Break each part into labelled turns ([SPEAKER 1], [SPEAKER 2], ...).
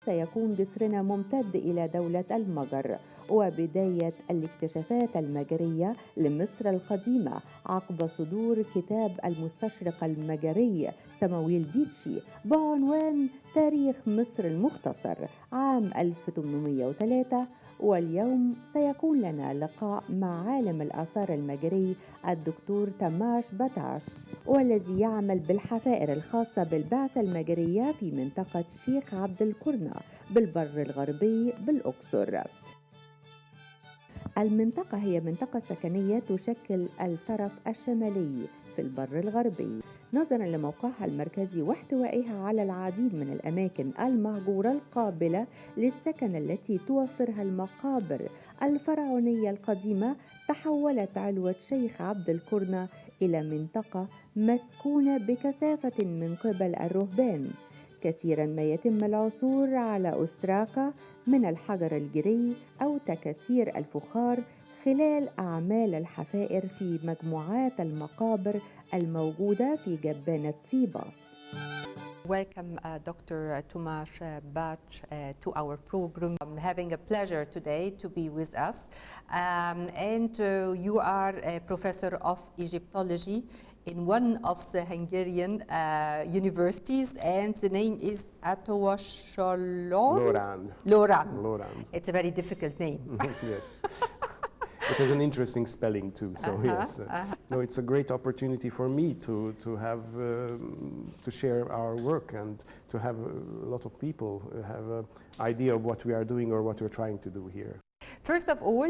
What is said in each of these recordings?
[SPEAKER 1] سيكون جسرنا ممتد إلى دولة المجر وبداية الاكتشافات المجرية لمصر القديمة عقب صدور كتاب المستشرق المجري سمويل ديتشي بعنوان تاريخ مصر المختصر عام 1803. واليوم سيكون لنا لقاء مع عالم الآثار المجري الدكتور تماش بتاش، والذي يعمل بالحفائر الخاصة بالبعثة المجرية في منطقة شيخ عبد القناة بالبر الغربي بالأقصر. المنطقة هي منطقة سكنية تشكل الطرف الشمالي في البر الغربي نظرا لموقعها المركزي واحتوائها على العديد من الأماكن المهجورة القابلة للسكن التي توفرها المقابر الفرعونية القديمة. تحولت علوة شيخ عبد القناة إلى منطقة مسكونة بكثافة من قبل الرهبان. كثيرا ما يتم العثور على أستراكة من الحجر الجيري أو تكاسير الفخار خلال أعمال الحفائر في مجموعات المقابر الموجودة في جبانة طيبة.
[SPEAKER 2] Welcome Dr. Tomasz Bach to our program. I'm having a pleasure today to be with us. And you are a professor of Egyptology in one of the Hungarian universities, and the name is Loran. It's a very difficult name.
[SPEAKER 3] Yes. It has an interesting spelling too, so yes. No, it's a great opportunity for me to have to share our work and to have a lot of people have an idea of what we are doing or what we're trying to do here.
[SPEAKER 2] First of all,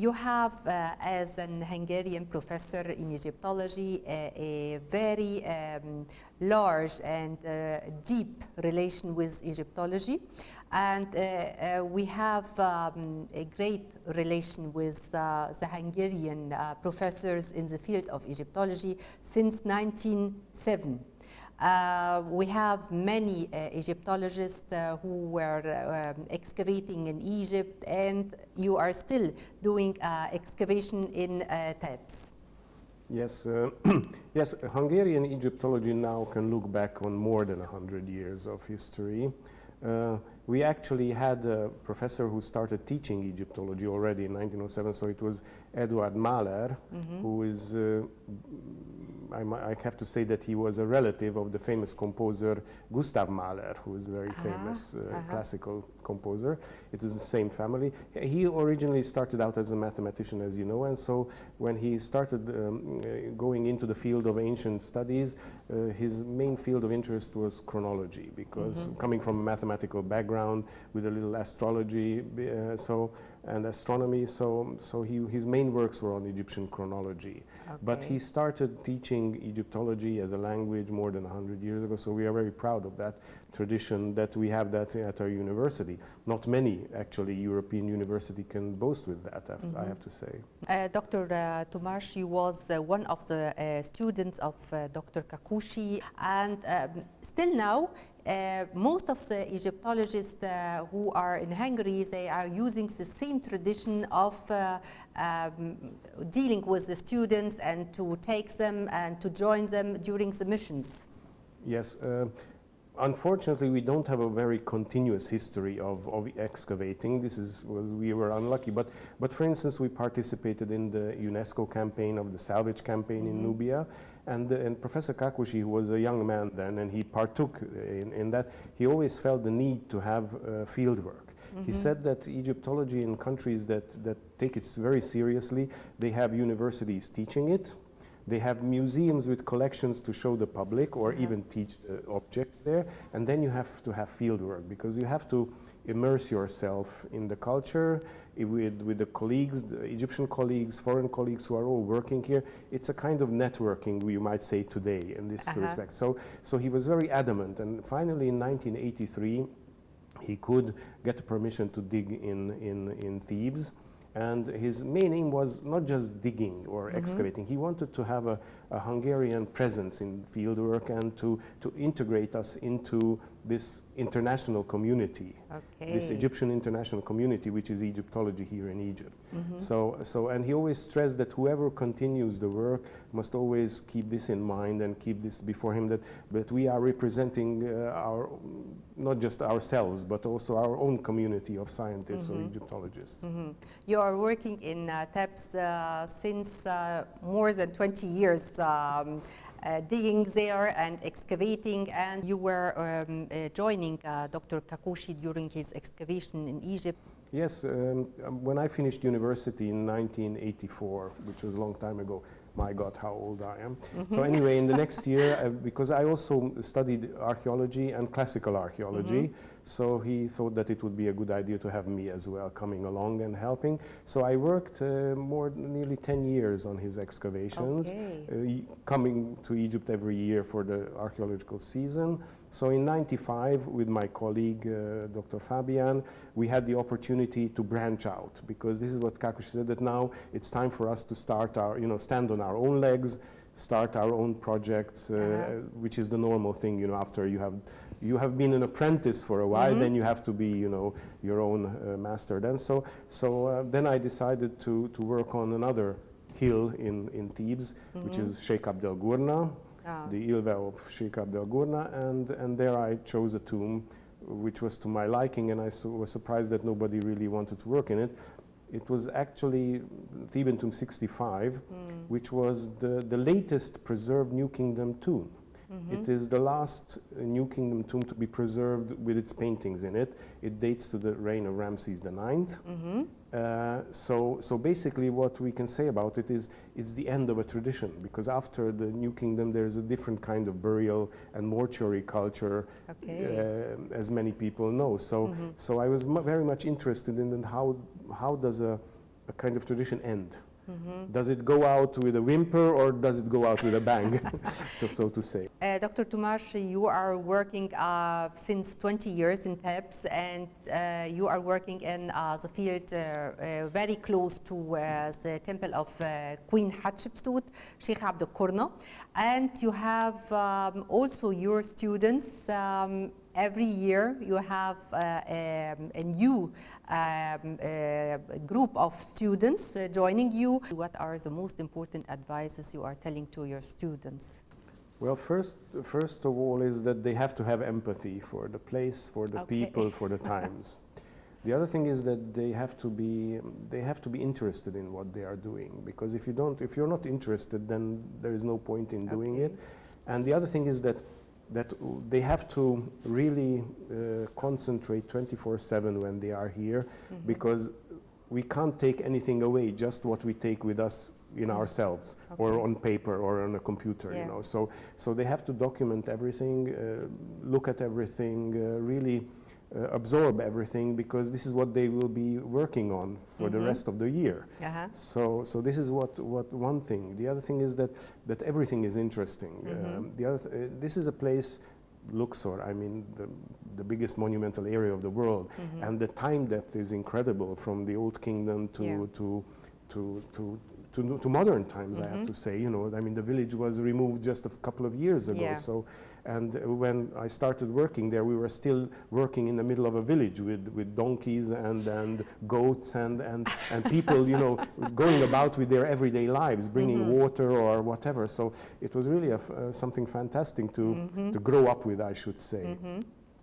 [SPEAKER 2] you have, as an Hungarian professor in Egyptology, a very large and deep relation with Egyptology. And we have a great relation with the Hungarian professors in the field of Egyptology since 1907. We have many Egyptologists who were excavating in Egypt, and you are still doing excavation in Thebes.
[SPEAKER 3] Yes, yes. Hungarian Egyptology now can look back on more than 100 years of history. We actually had a professor who started teaching Egyptology already in 1907, so it was Eduard Mahler, who is, I have to say that he was a relative of the famous composer Gustav Mahler, who is a very famous classical composer. It is the same family. He originally started out as a mathematician, as you know, and so when he started going into the field of ancient studies, his main field of interest was chronology, because coming from a mathematical background with a little astrology and astronomy, so his main works were on Egyptian chronology. Okay. But he started teaching Egyptology as a language more than 100 years ago, so we are very proud of that tradition, that we have that at our university. Not many, actually, European university can boast with that, I have to say.
[SPEAKER 2] Dr. Tomasz, you was one of the students of Dr. Kakushi, and still now, most of the Egyptologists who are in Hungary, they are using the same tradition of dealing with the students and to take them and to join them during the missions.
[SPEAKER 3] Yes. Unfortunately, we don't have a very continuous history of excavating. We were unlucky, but for instance, we participated in the UNESCO campaign of the salvage campaign in Nubia, and Professor Kakushi, who was a young man then, and he partook in that, he always felt the need to have field work. He said that Egyptology in countries that take it very seriously, they have universities teaching it. They have museums with collections to show the public or even teach objects there. And then you have to have field work, because you have to immerse yourself in the culture with the colleagues, the Egyptian colleagues, foreign colleagues who are all working here. It's a kind of networking, we might say today, in this respect. So he was very adamant. And finally in 1983, he could get permission to dig in Thebes. And his main aim was not just digging or excavating. He wanted to have a Hungarian presence in fieldwork and to integrate us into this international community,
[SPEAKER 2] Okay.
[SPEAKER 3] this Egyptian international community, which is Egyptology here in Egypt. And he always stressed that whoever continues the work must always keep this in mind and keep this before him, that we are representing not just ourselves, but also our own community of scientists or Egyptologists.
[SPEAKER 2] You are working in TAPS since more than 20 years, digging there and excavating, and you were joining Dr. Kakushi during his excavation in Egypt.
[SPEAKER 3] Yes, when I finished university in 1984, which was a long time ago, my God, how old I am. So anyway, in the next year, because I also studied archaeology and classical archaeology, so he thought that it would be a good idea to have me as well coming along and helping. So I worked nearly 10 years on his excavations, coming to Egypt every year for the archaeological season. So in '95, with my colleague, Dr. Fabian, we had the opportunity to branch out, because this is what Kakushi said, that now it's time for us to start our, stand on our own legs, start our own projects, which is the normal thing, after you have been an apprentice for a while, then you have to be, your own master. Then then I decided to work on another hill in Thebes, which is Sheikh Abdel Gurna. The Ilva of Sheikh Abdel Gurna, and there I chose a tomb which was to my liking, and I was surprised that nobody really wanted to work in it. It was actually Theban tomb 65, which was the latest preserved New Kingdom tomb. It is the last New Kingdom tomb to be preserved with its paintings in it. It dates to the reign of Ramses IX. So basically what we can say about it is it's the end of a tradition, because after the New Kingdom there's a different kind of burial and mortuary culture, as many people know. So I was very much interested in how does a kind of tradition end? Does it go out with a whimper, or does it go out with a bang, so to say?
[SPEAKER 2] Dr. Tomasz, you are working since 20 years in TAPS, and you are working in the field very close to the temple of Queen Hatshepsut, Sheikh Abdel Gurna, and you have also your students. Every year you have a new group of students joining you. What are the most important advices you are telling to your students?
[SPEAKER 3] Well, first of all is that they have to have empathy for the place, for the people, for the times. The other thing is that they have to be interested in what they are doing, because if you're not interested, then there is no point in doing it. And the other thing is that they have to really concentrate 24/7 when they are here, because we can't take anything away, just what we take with us in ourselves, or on paper or on a computer, So they have to document everything, look at everything, really absorb everything, because this is what they will be working on for the rest of the year. So this is what one thing. The other thing is that everything is interesting. This is a place, Luxor, I mean the biggest monumental area of the world, and the time depth is incredible, from the Old Kingdom to modern times. I have to say, I mean the village was removed just a couple of years ago. So. And when I started working there, we were still working in the middle of a village with donkeys and goats and people, going about with their everyday lives, bringing water or whatever. So it was really something fantastic to grow up with, I should say.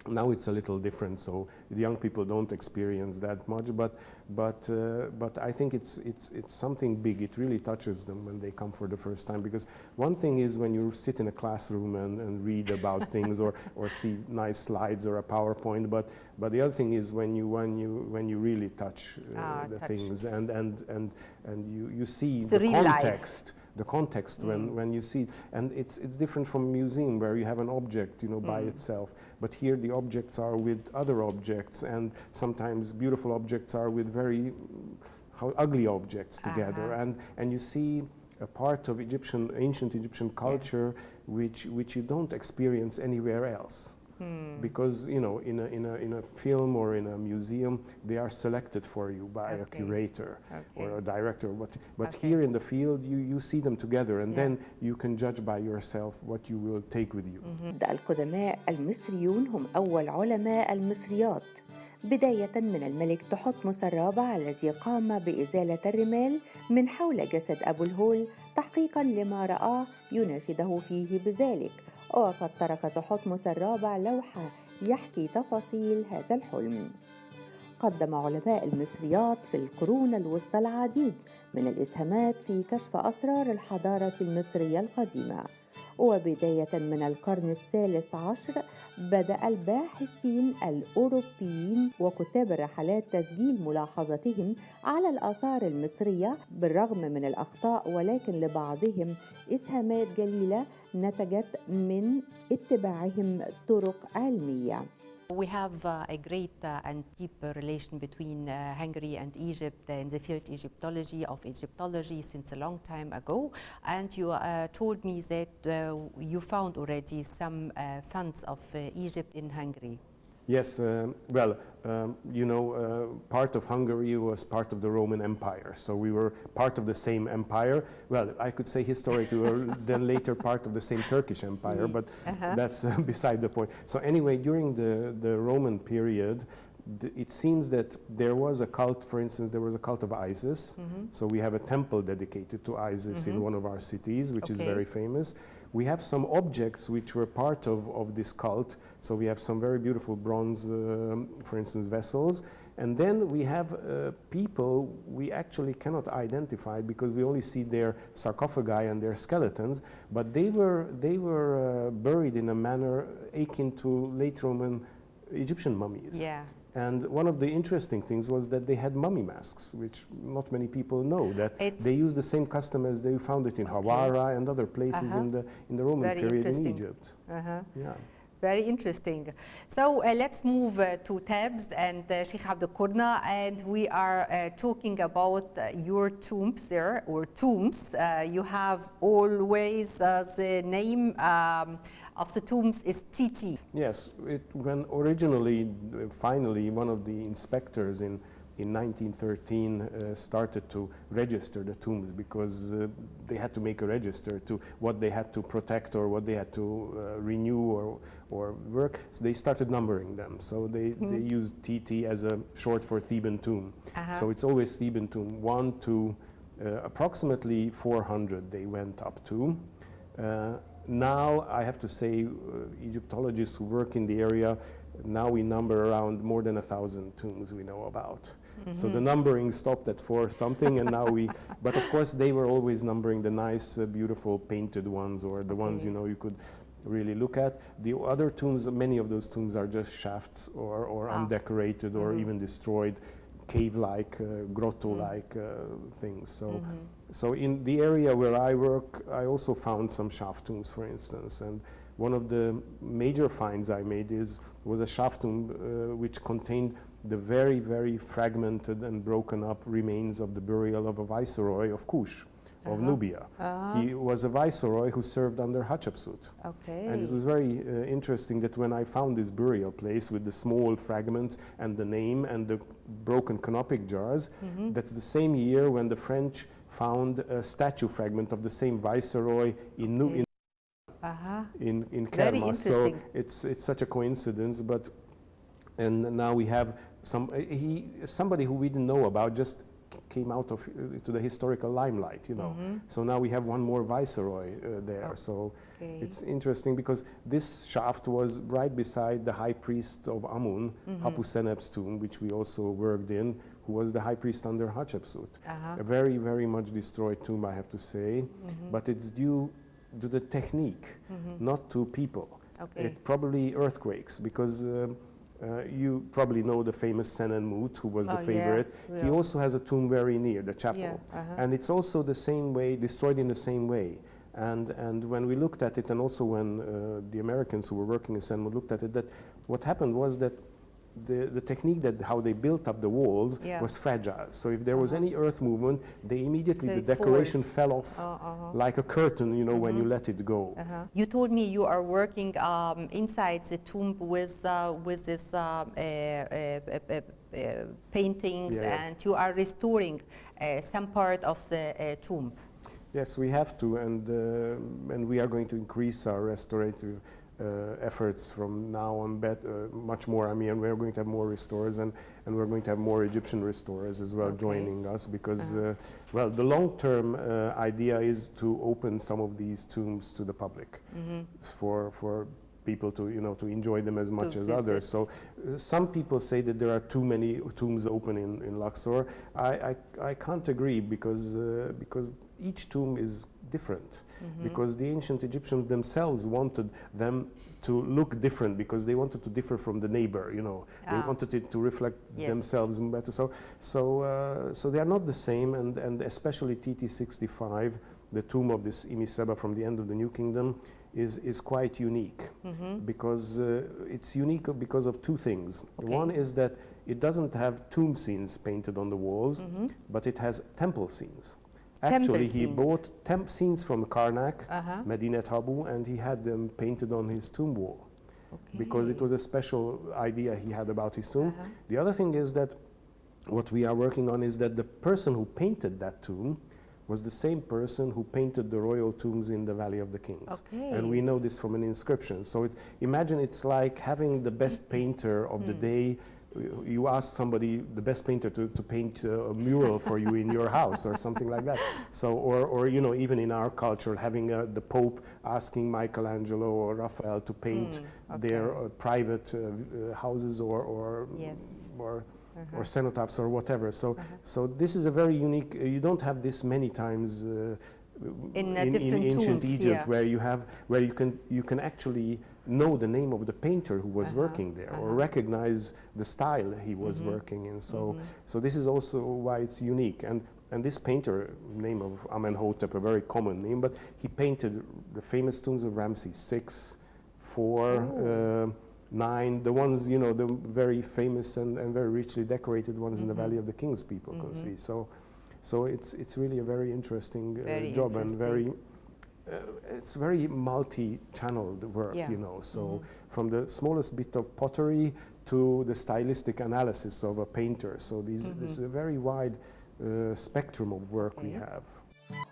[SPEAKER 3] Now it's a little different, so the young people don't experience that much, but I think it's something big. It really touches them when they come for the first time, because one thing is when you sit in a classroom and read about things or see nice slides or a PowerPoint, but the other thing is when you really touch things and you see the context. The context when you see, and it's different from a museum where you have an object, by itself. But here the objects are with other objects, and sometimes beautiful objects are with very ugly objects together, and you see a part of ancient Egyptian culture which you don't experience anywhere else. because in a film or in a museum they are selected for you by a curator or a director. But here in the field you see them together, and then you can judge by yourself what you will take with you.
[SPEAKER 1] القدماء المصريون هم أول علماء المصريات، بداية من الملك تحتمس الرابع الذي قام بإزالة الرمال من حول جسد أبو الهول تحقيقاً لما رآه يناشده فيه بذلك. وقد ترك تحتمس الرابع لوحة يحكي تفاصيل هذا الحلم. قدم علماء المصريات في القرون الوسطى العديد من الإسهامات في كشف أسرار الحضارة المصرية القديمة. وبداية من القرن الثالث عشر بدأ الباحثين الأوروبيين وكتاب الرحلات تسجيل ملاحظتهم على الآثار المصرية بالرغم من الأخطاء، ولكن لبعضهم إسهامات جليلة نتجت من اتباعهم طرق علمية.
[SPEAKER 2] We have a great and deep relation between Hungary and Egypt in the field of Egyptology since a long time ago. And you told me that you found already some funds of Egypt in Hungary.
[SPEAKER 3] Yes, part of Hungary was part of the Roman Empire, so we were part of the same empire. Well, I could say historically, we were then later part of the same Turkish Empire, but that's beside the point. So anyway, during the Roman period, it seems that there was a cult. For instance, there was a cult of Isis. So we have a temple dedicated to Isis in one of our cities, which is very famous. We have some objects which were part of this cult. So we have some very beautiful bronze, for instance, vessels. And then we have people we actually cannot identify because we only see their sarcophagi and their skeletons, but they were buried in a manner akin to late Roman Egyptian mummies.
[SPEAKER 2] Yeah.
[SPEAKER 3] And one of the interesting things was that they had mummy masks, which not many people know, that they used the same custom as they found it in Hawara and other places in the Roman period in Egypt. Yeah.
[SPEAKER 2] Very interesting. So let's move to tabs and Sheikh Abdul Qurna, and we are talking about your tombs there, or tombs. You have always the name of the tombs is TT.
[SPEAKER 3] Yes, when originally, finally, one of the inspectors in 1913 started to register the tombs because they had to make a register to what they had to protect or what they had to renew or work. So they started numbering them. So they used TT as a short for Theban tomb. So it's always Theban tomb, 1 to approximately 400 they went up to. Now I have to say Egyptologists who work in the area, now we number around more than 1,000 tombs we know about. So the numbering stopped at 4 something, and now but of course they were always numbering the nice, beautiful painted ones, or the ones you could really look at. The other tombs, many of those tombs are just shafts or undecorated or even destroyed, cave-like, grotto-like things. So in the area where I work, I also found some shaft tombs, for instance, and one of the major finds I made was a shaft tomb which contained the very, very fragmented and broken up remains of the burial of a viceroy of Kush, of Nubia. He was a viceroy who served under Hatshepsut. And it was very interesting that when I found this burial place with the small fragments and the name and the broken canopic jars, that's the same year when the French found a statue fragment of the same viceroy in Kerma.
[SPEAKER 2] Very interesting.
[SPEAKER 3] So it's such a coincidence, and now we have somebody who we didn't know about just came out to the historical limelight, So now we have one more viceroy there. So it's interesting because this shaft was right beside the high priest of Amun, Hapuseneb's tomb, which we also worked in, who was the high priest under Hatshepsut. A very, very much destroyed tomb, I have to say, but it's due to the technique, not to people. It probably earthquakes, because you probably know the famous Senenmut, who was the favorite.
[SPEAKER 2] Yeah.
[SPEAKER 3] He also has a tomb very near the chapel, and it's also the same way, destroyed in the same way. And when we looked at it, and also when the Americans who were working in Senenmut looked at it, that what happened was that the technique that how they built up the walls was fragile. So if there was any earth movement, they immediately, the decoration fell off like a curtain, you know, when you let it go.
[SPEAKER 2] You told me you are working inside the tomb with this paintings, and you are restoring some part of the tomb.
[SPEAKER 3] Yes, we have to, and we are going to increase our restorative efforts from now on much more. I mean, we're going to have more restorers, and we're going to have more Egyptian restorers as well joining us, because well, the long-term idea is to open some of these tombs to the public for people to, you know, to enjoy them as much as others. So some people say that there are too many tombs open in Luxor. I can't agree, because each tomb is different, because the ancient Egyptians themselves wanted them to look different, because they wanted to differ from the neighbor, you know. They wanted it to reflect themselves better. So they are not the same, and especially TT65, the tomb of this Imiseba from the end of the New Kingdom, is quite unique, because it's unique because of two things. One is that it doesn't have tomb scenes painted on the walls, but it has temple scenes. Actually, he bought scenes from Karnak, Medinet Habu, and he had them painted on his tomb wall, because it was a special idea he had about his tomb. The other thing is that what we are working on is that the person who painted that tomb was the same person who painted the royal tombs in the Valley of the Kings. And we know this from an inscription. So imagine it's like having the best painter of the day. You ask somebody, the best painter, to paint a mural for you in your house or something like that. So, or you know, even in our culture, having the Pope asking Michelangelo or Raphael to paint their private houses or cenotaphs or whatever. So this is a very unique. You don't have this many times
[SPEAKER 2] in
[SPEAKER 3] ancient
[SPEAKER 2] tombs,
[SPEAKER 3] Egypt, where you can actually know the name of the painter who was working there, or recognize the style he was working in. So this is also why it's unique. And this painter, name of Amenhotep, a very common name, but he painted the famous tombs of Ramses VI, 4, 9, the ones, you know, the very famous and very richly decorated ones in the Valley of the Kings people can see. So it's really a very interesting job, and very it's very multi-channeled work, you know. So from the smallest bit of pottery to the stylistic analysis of a painter. So this is a very wide spectrum of work we have.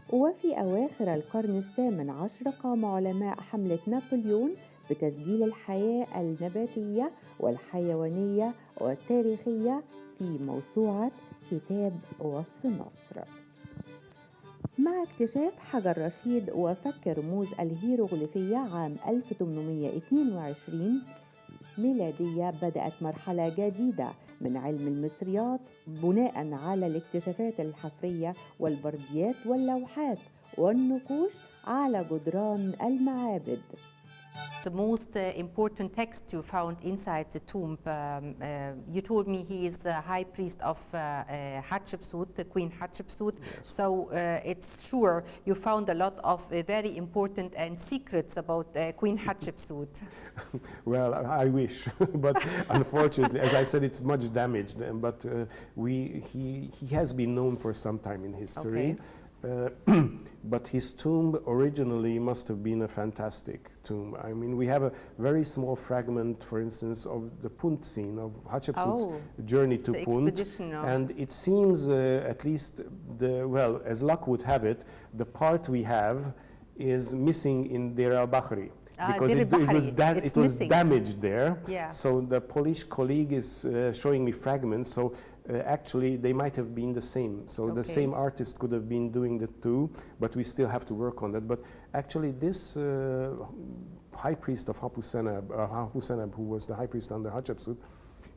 [SPEAKER 1] وفي أواخر القرن الثامن عشر قام علماء حملة نابليون بتسجيل الحياة النباتية والحيوانية والتاريخية في موسوعة كتاب وصف مصر. مع اكتشاف حجر رشيد وفك رموز الهيروغليفية عام 1822 ميلادية، بدأت مرحلة جديدة من علم المصريات بناء على الاكتشافات الحفرية والبرديات واللوحات والنقوش على جدران المعابد.
[SPEAKER 2] The most important text you found inside the tomb, you told me he is the high priest of Hatshepsut, the Queen Hatshepsut. Yes. So it's sure you found a lot of very important and secrets about Queen Hatshepsut.
[SPEAKER 3] Well, I wish, but unfortunately, as I said, it's much damaged. But he has been known for some time in history. But his tomb originally must have been a fantastic tomb. I mean, we have a very small fragment, for instance, of the Punt scene of Hatshepsut's journey to Punt. And it seems, at least, as luck would have it, the part we have is missing in Deir al-Bakhri. Because it was damaged there. Yeah. So the Polish colleague is showing me fragments. So actually, they might have been the same. So the same artist could have been doing the two, but we still have to work on that. But actually, this high priest of Hapu-Seneb, who was the high priest under Hatshepsut,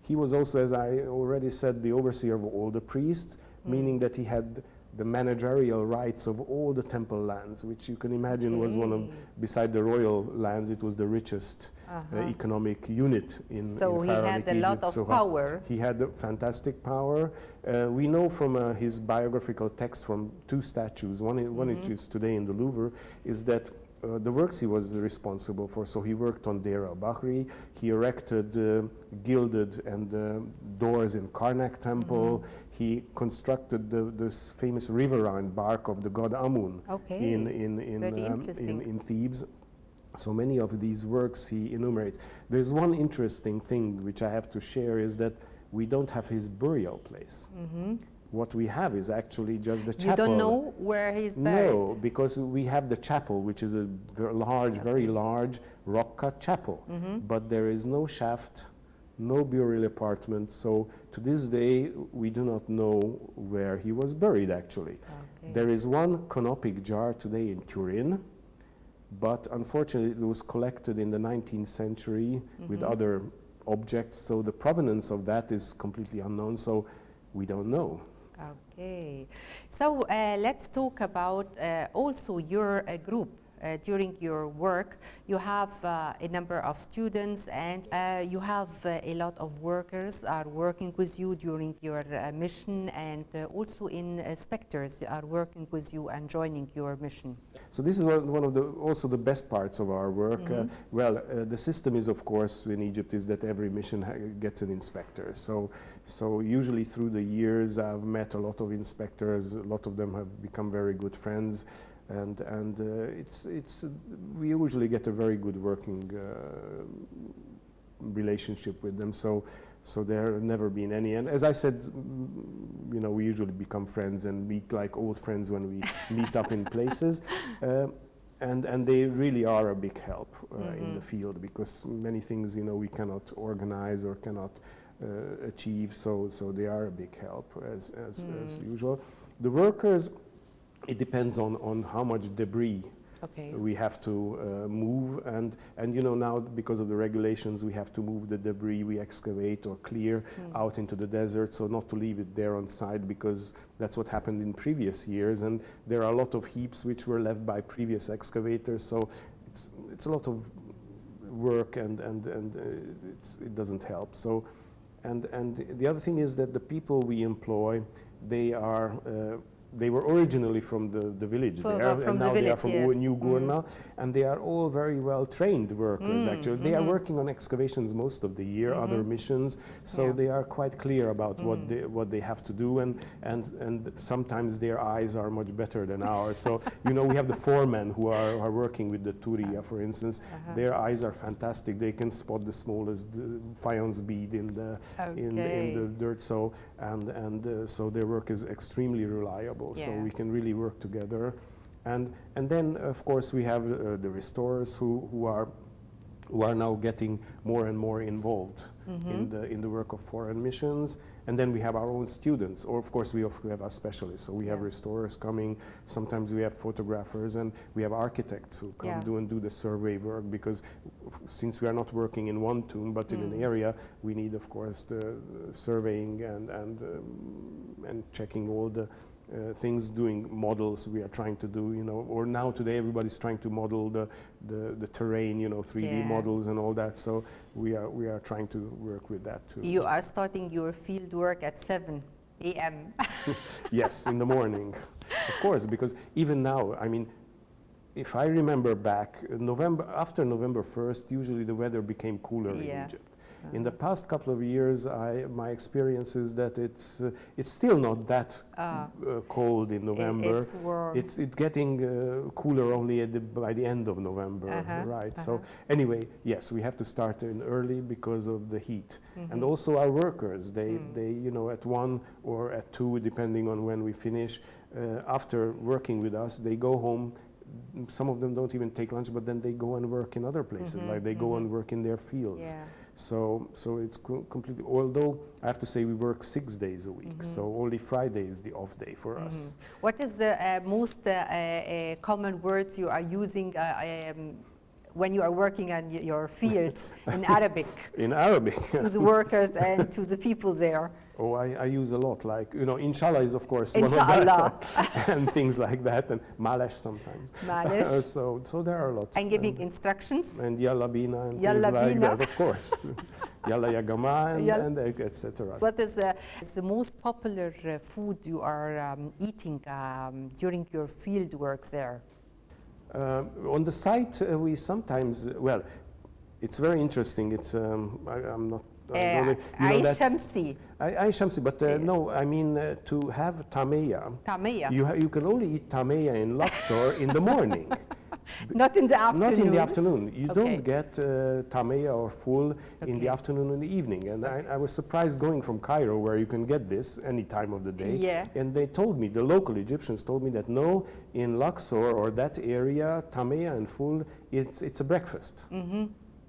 [SPEAKER 3] he was also, as I already said, the overseer of all the priests, meaning that he had the managerial rights of all the temple lands, which you can imagine was one of, beside the royal lands, it was the richest economic unit in
[SPEAKER 2] So
[SPEAKER 3] in
[SPEAKER 2] he had a lot of power.
[SPEAKER 3] He had a fantastic power. We know from his biographical text from two statues, one which is today in the Louvre, is that the works he was responsible for. So he worked on Deir al-Bahri, he erected gilded and doors in Karnak temple, he constructed this famous riverine bark of the god Amun in Thebes. So many of these works he enumerates. There's one interesting thing which I have to share is that we don't have his burial place. What we have is actually just the chapel.
[SPEAKER 2] You don't know where he's buried?
[SPEAKER 3] No, because we have the chapel, which is a large, very large rock-cut chapel. But there is no shaft, no burial apartment. So to this day, we do not know where he was buried, actually. There is one canopic jar today in Turin, but unfortunately, it was collected in the 19th century with other objects. So the provenance of that is completely unknown. So we don't know.
[SPEAKER 2] Okay, so let's talk about also your group. During your work, you have a number of students and you have a lot of workers are working with you during your mission, and also inspectors are working with you and joining your mission.
[SPEAKER 3] So this is one of the also the best parts of our work. The system is, of course, in Egypt is that every mission gets an inspector. So usually through the years, I've met a lot of inspectors. A lot of them have become very good friends, and we usually get a very good working relationship with them. So there have never been any. And as I said, we usually become friends and meet like old friends when we meet up in places. And they really are a big help in the field, because many things, we cannot organize or cannot achieve. So they are a big help as usual. The workers, it depends on how much debris we have to move, and now because of the regulations we have to move the debris we excavate or clear out into the desert, so not to leave it there on site, because that's what happened in previous years, and there are a lot of heaps which were left by previous excavators, so it's a lot of work, and it doesn't help. So and the other thing is that the people we employ, they were originally from the village there, and now they are from New Gurna, and they are all very well trained workers. Actually, they are working on excavations most of the year, other missions, so they are quite clear about what they have to do, and sometimes their eyes are much better than ours. So we have the foremen who are working with the Turiya, for instance. Their eyes are fantastic. They can spot the smallest faience bead in the dirt. So so their work is extremely reliable. So we can really work together, and then of course we have the restorers who are now getting more and more involved in the work of foreign missions, and then we have our own students, or of course we have our specialists. So we have restorers coming. Sometimes we have photographers, and we have architects who come do the survey work, because since we are not working in one tomb but in an area, we need of course the surveying and checking all the things, doing models we are trying to do, or now today everybody's trying to model the terrain, 3D models and all that. So we are trying to work with that too.
[SPEAKER 2] You are starting your field work at 7 a.m.
[SPEAKER 3] Yes, in the morning, of course, because even now, if I remember back, after November 1st, usually the weather became cooler in Egypt. In the past couple of years, my experience is that it's still not that cold in November.
[SPEAKER 2] It's warm.
[SPEAKER 3] It's getting cooler only by the end of November, right? So anyway, yes, we have to start in early because of the heat, and also our workers. They at 1 or at 2, depending on when we finish. After working with us, they go home. Some of them don't even take lunch, but then they go and work in other places, like they go and work in their fields. So it's completely, although I have to say we work 6 days a week, so only Friday is the off day for us.
[SPEAKER 2] What is the most common words you are using when you are working on your field in Arabic?
[SPEAKER 3] In Arabic?
[SPEAKER 2] To the workers and to the people there.
[SPEAKER 3] Oh, I use a lot, like, inshallah is of course
[SPEAKER 2] inshallah.
[SPEAKER 3] One of that, and things like that, and malesh sometimes.
[SPEAKER 2] Malesh.
[SPEAKER 3] So there are lots.
[SPEAKER 2] And giving instructions.
[SPEAKER 3] And yalla bina and
[SPEAKER 2] yalla
[SPEAKER 3] things
[SPEAKER 2] bina.
[SPEAKER 3] like that, of course. Yalla ya gama and etc.
[SPEAKER 2] What is the most popular food you are eating during your field works there?
[SPEAKER 3] On the site, we sometimes, well, it's very interesting. It's, I'm not...
[SPEAKER 2] عيش شمسي.
[SPEAKER 3] عيش شمسي, but no, I mean to have tameya.
[SPEAKER 2] Tameya.
[SPEAKER 3] You can only eat tameya in Luxor in the morning.
[SPEAKER 2] Not in the afternoon.
[SPEAKER 3] Not in the afternoon. You
[SPEAKER 2] Okay.
[SPEAKER 3] don't get tameya or full in the
[SPEAKER 2] Okay.
[SPEAKER 3] afternoon and the evening. And I was surprised going from Cairo, where you can get this any time of the day.
[SPEAKER 2] Yeah.
[SPEAKER 3] And they told me, the local Egyptians told me that no, in Luxor or that area, tameya and full, it's a breakfast. Mm-hmm.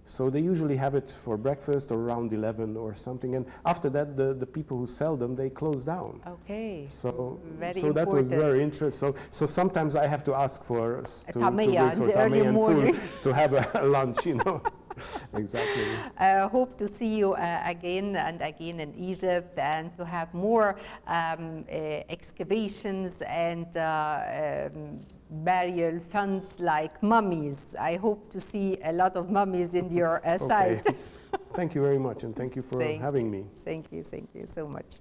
[SPEAKER 3] So they usually have it for breakfast or around 11 or something. And after that, the people who sell them, they close down.
[SPEAKER 2] Okay.
[SPEAKER 3] So,
[SPEAKER 2] Very
[SPEAKER 3] so that was
[SPEAKER 2] important.
[SPEAKER 3] very interesting. So sometimes I have to ask for
[SPEAKER 2] tameya in the early morning
[SPEAKER 3] to have a lunch, you know. Exactly.
[SPEAKER 2] Hope to see you again and again in Egypt, and to have more excavations and burial funds like mummies. I hope to see a lot of mummies in your site.
[SPEAKER 3] Thank you very much, and thank you for having me.
[SPEAKER 2] Thank you so much.